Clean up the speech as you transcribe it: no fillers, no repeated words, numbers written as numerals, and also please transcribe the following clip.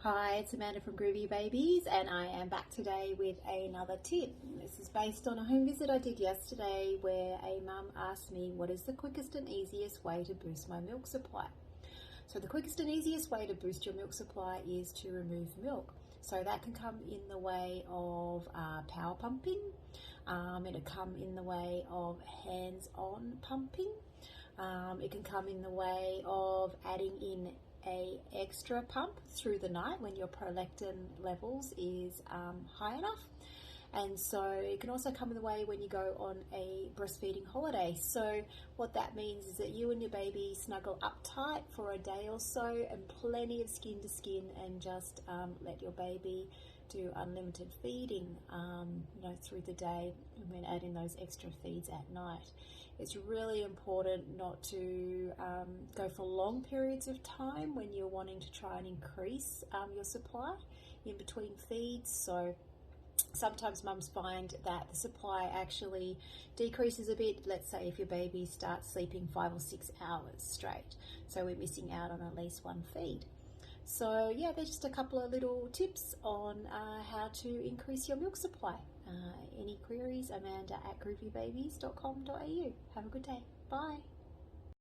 Hi, it's Amanda from Groovy Babies and I am back today with another tip. This is based on a home visit I did yesterday where a mum asked me what is the quickest and easiest way to boost my milk supply. So the quickest and easiest way to boost your milk supply is to remove milk. So that can come in the way of power pumping, it'll come in the way of hands-on pumping, it can come in the way of adding in a extra pump through the night when your prolactin levels is high enough. And so it can also come in the way when you go on a breastfeeding holiday. So what that means is that you and your baby snuggle up tight for a day or so and plenty of skin to skin, and just let your baby do unlimited feeding through the day, and then add in those extra feeds at night. It's really important not to go for long periods of time when you're wanting to try and increase your supply in between feeds. So sometimes mums find that the supply actually decreases a bit. Let's say if your baby starts sleeping 5 or 6 hours straight, so we're missing out on at least one feed. So yeah, there's just a couple of little tips on how to increase your milk supply. Any queries, Amanda at groovybabies.com.au. Have a good day. Bye.